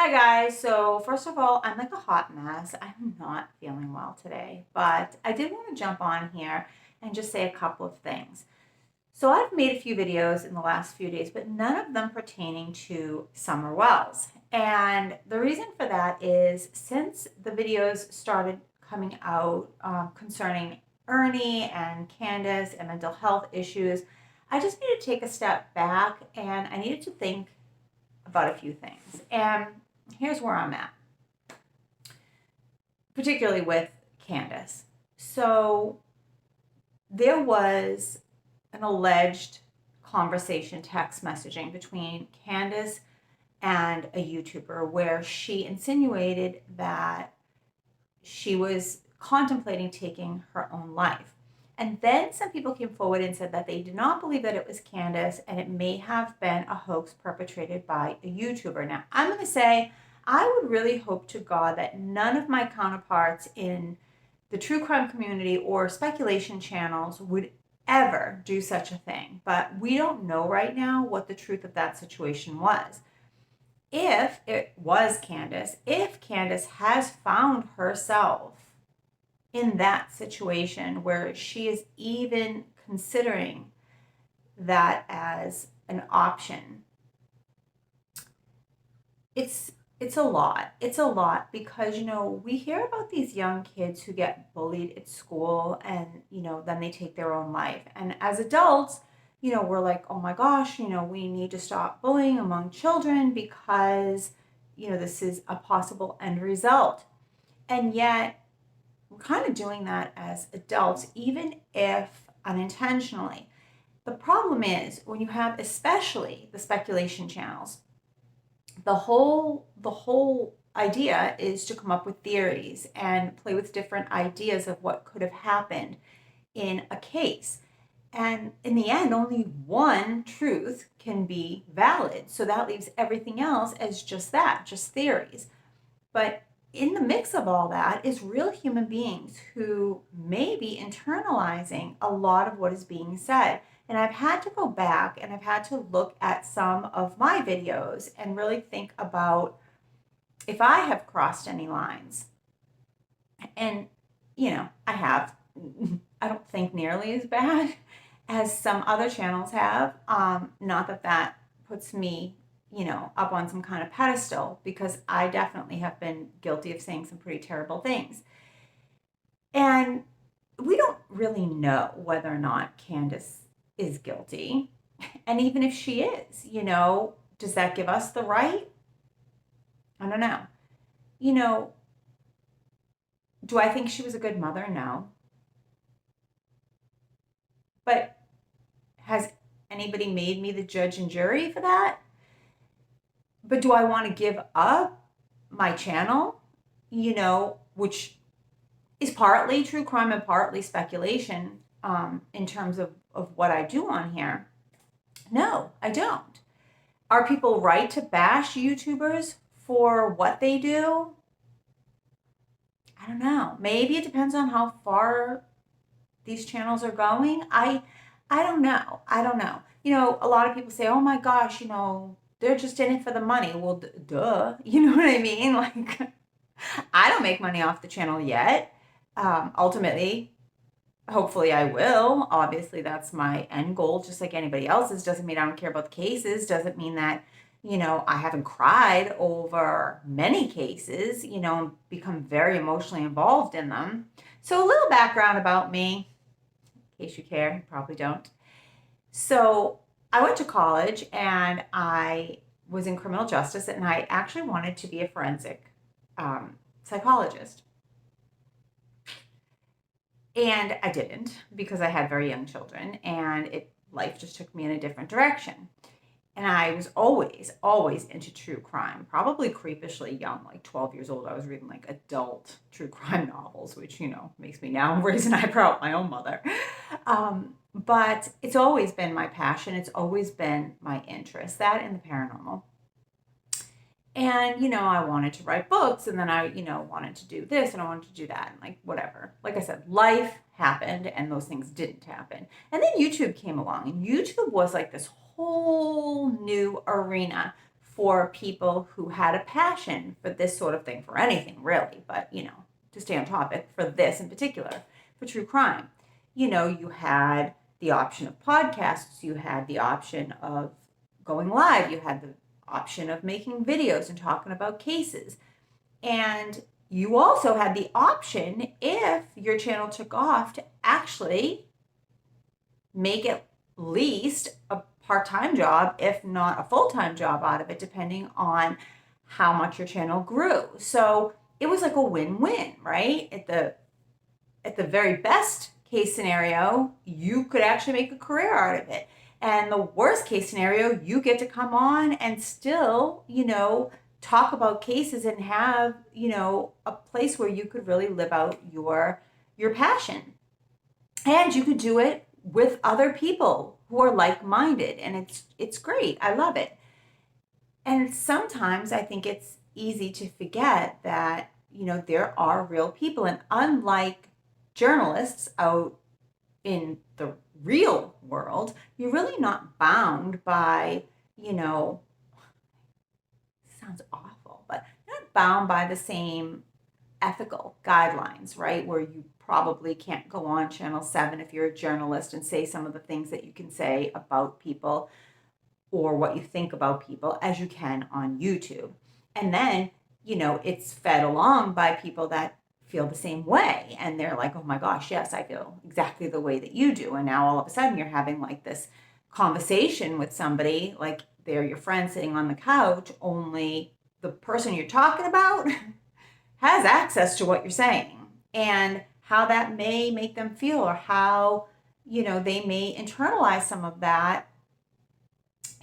Hi guys. So first of all, I'm like a hot mess. I'm not feeling well today, but I did want to jump on here and just say a couple of things. So I've made a few videos in the last few days, but none of them pertaining to summer wells. And the reason for that is since the videos started coming out concerning Ernie and Candus and mental health issues, I just needed to take a step back and I needed to think about a few things. And here's where I'm at, particularly with Candus. So there was an alleged conversation, text messaging between Candus and a YouTuber where she insinuated that she was contemplating taking her own life. And then some people came forward and said that they did not believe that it was Candus and it may have been a hoax perpetrated by a YouTuber. Now, I'm going to say I would really hope to God that none of my counterparts in the true crime community or speculation channels would ever do such a thing. But we don't know right now what the truth of that situation was. If it was Candus, if Candus has found herself in that situation where she is even considering that as an option, it's a lot. It's a lot because we hear about these young kids who get bullied at school and then they take their own life. And as adults, we're like, "Oh my gosh, we need to stop bullying among children because this is a possible end result." And yet we're kind of doing that as adults, even if unintentionally. The problem is when you have especially the speculation channels, the whole idea is to come up with theories and play with different ideas of what could have happened in a case. And in the end, only one truth can be valid. So that leaves everything else as just that, just theories. But in the mix of all that is real human beings who may be internalizing a lot of what is being said. And I've had to go back and I've had to look at some of my videos and really think about if I have crossed any lines. And, I have. I don't think nearly as bad as some other channels have. Not that that puts me up on some kind of pedestal because I definitely have been guilty of saying some pretty terrible things. And we don't really know whether or not Candace is guilty. And even if she is, does that give us the right? I don't know. You know, do I think she was a good mother? No. But has anybody made me the judge and jury for that? But do I want to give up my channel, which is partly true crime and partly speculation in terms of what I do on here? No, I don't. Are people right to bash YouTubers for what they do? I don't know. Maybe it depends on how far these channels are going. I don't know. I don't know. A lot of people say, "Oh my gosh, they're just in it for the money." Well, duh. You know what I mean? Like, I don't make money off the channel yet. Ultimately, hopefully I will. Obviously, that's my end goal, just like anybody else's. Doesn't mean I don't care about the cases. Doesn't mean that, I haven't cried over many cases, become very emotionally involved in them. So, a little background about me, in case you care, you probably don't. So, I went to college and I was in criminal justice, and I actually wanted to be a forensic psychologist. And I didn't because I had very young children and life just took me in a different direction. And I was always into true crime, probably creepishly young, like 12 years old. I was reading like adult true crime novels, which, makes me now raise an eyebrow at my own mother. But it's always been my passion. It's always been my interest, that and the paranormal. And, I wanted to write books and then I, wanted to do this and I wanted to do that and like whatever. Like I said, life happened and those things didn't happen. And then YouTube came along and YouTube was like this whole new arena for people who had a passion for this sort of thing, for anything really, but, to stay on topic, for this in particular, for true crime. You had the option of podcasts, you had the option of going live, you had the option of making videos and talking about cases. And you also had the option, if your channel took off, to actually make at least a part-time job, if not a full-time job out of it, depending on how much your channel grew. So it was like a win-win, right? At the very best case scenario, you could actually make a career out of it. And the worst case scenario, you get to come on and still, talk about cases and have, a place where you could really live out your passion. And you could do it with other people who are like-minded, and it's great. I love it. And sometimes I think it's easy to forget that, there are real people, and unlike journalists out in the real world, you're really not bound by, sounds awful, but you're not bound by the same ethical guidelines, right? Where you probably can't go on Channel 7 if you're a journalist and say some of the things that you can say about people or what you think about people as you can on YouTube. And then, it's fed along by people that feel the same way. And they're like, oh my gosh, yes, I feel exactly the way that you do. And now all of a sudden you're having like this conversation with somebody, like they're your friend sitting on the couch, only the person you're talking about has access to what you're saying, and how that may make them feel, or how, they may internalize some of that,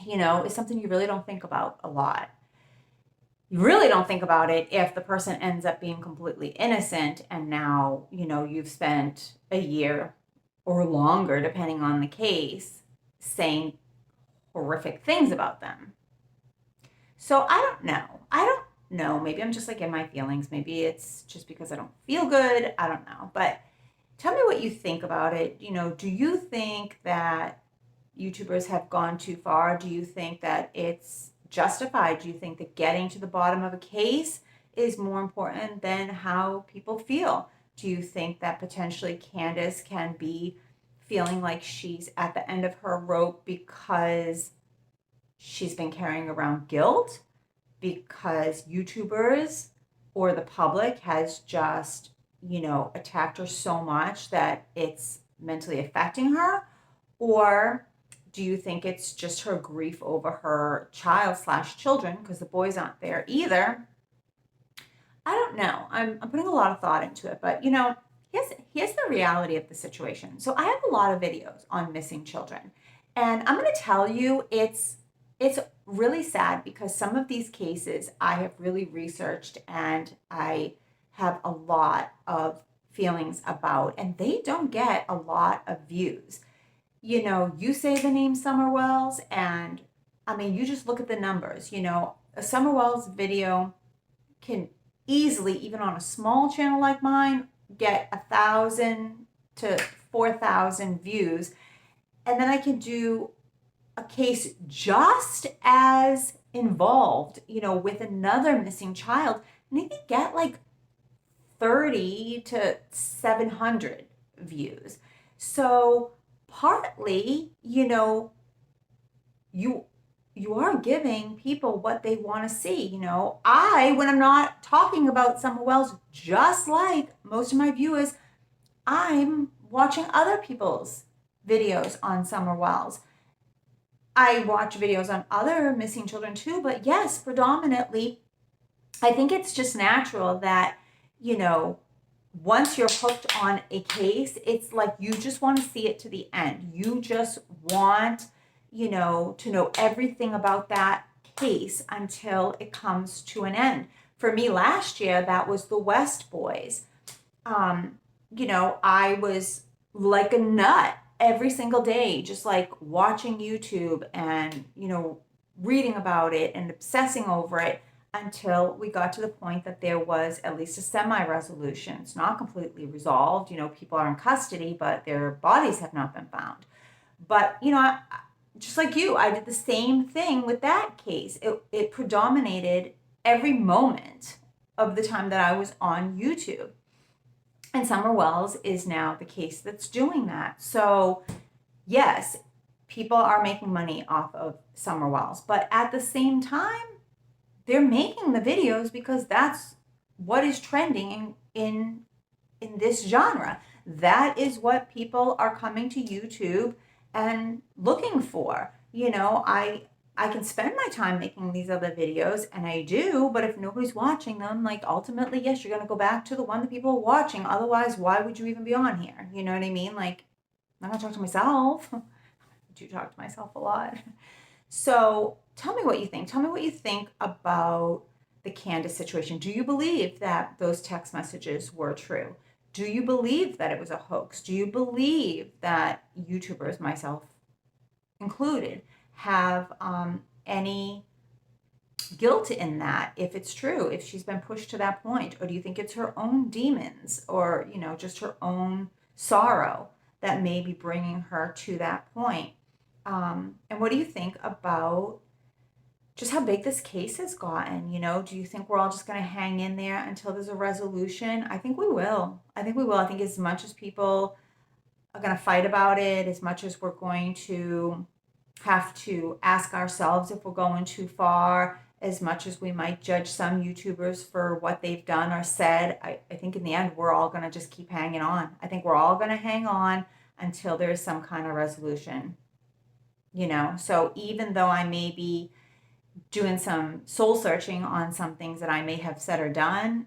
is something you really don't think about a lot. You really don't think about it if the person ends up being completely innocent, and now, you've spent a year or longer, depending on the case, saying horrific things about them. So I don't know. Maybe I'm just like in my feelings. Maybe it's just because I don't feel good. I don't know. But tell me what you think about it. Do you think that YouTubers have gone too far? Do you think that it's justified? Do you think that getting to the bottom of a case is more important than how people feel? Do you think that potentially Candus can be feeling like she's at the end of her rope because she's been carrying around guilt, because YouTubers or the public has just, attacked her so much that it's mentally affecting her? Or do you think it's just her grief over her child/children, because the boys aren't there either? I don't know. I'm putting a lot of thought into it, but here's the reality of the situation. So I have a lot of videos on missing children, and I'm going to tell you, it's really sad, because some of these cases I have really researched and I have a lot of feelings about, and they don't get a lot of views. You say the name Summer Wells, and you just look at the numbers. A Summer Wells video can easily, even on a small channel like mine, get 1,000 to 4,000 views. And then I can do a case just as involved, with another missing child, and I can get like 30 to 700 views. So partly, you are giving people what they want to see. When I'm not talking about Summer Wells, just like most of my viewers, I'm watching other people's videos on Summer Wells. I watch videos on other missing children too, but yes, predominantly, I think it's just natural that, once you're hooked on a case, it's like you just want to see it to the end. You just want, to know everything about that case until it comes to an end. For me last year, that was the West boys. I was like a nut every single day, just like watching YouTube and, reading about it and obsessing over it, until we got to the point that there was at least a semi-resolution. It's not completely resolved. People are in custody, but their bodies have not been found. But, just like you, I did the same thing with that case. It predominated every moment of the time that I was on YouTube. And Summer Wells is now the case that's doing that. So, yes, people are making money off of Summer Wells, but at the same time, they're making the videos because that's what is trending in this genre. That is what people are coming to YouTube and looking for. I can spend my time making these other videos, and I do, but if nobody's watching them, like, ultimately, yes, you're going to go back to the one that people are watching. Otherwise, why would you even be on here? You know what I mean? Like, I'm not going to talk to myself. I do talk to myself a lot. So tell me what you think. Tell me what you think about the Candus situation. Do you believe that those text messages were true? Do you believe that it was a hoax? Do you believe that YouTubers, myself included, have any guilt in that, if it's true, if she's been pushed to that point? Or do you think it's her own demons, or just her own sorrow that may be bringing her to that point? And what do you think about just how big this case has gotten? Do you think we're all just going to hang in there until there's a resolution? I think we will. I think as much as people are going to fight about it, as much as we're going to have to ask ourselves if we're going too far, as much as we might judge some YouTubers for what they've done or said, I think in the end, we're all going to just keep hanging on. I think we're all going to hang on until there's some kind of resolution. So even though I may be doing some soul searching on some things that I may have said or done,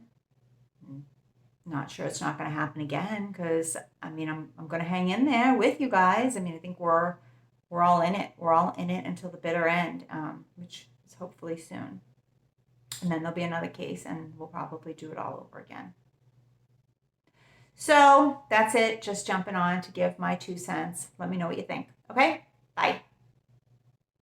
not sure it's not going to happen again, because I'm going to hang in there with you guys. I think we're all in it. We're all in it until the bitter end, which is hopefully soon. And then there'll be another case, and we'll probably do it all over again. So that's it. Just jumping on to give my 2 cents. Let me know what you think. Okay? Bye.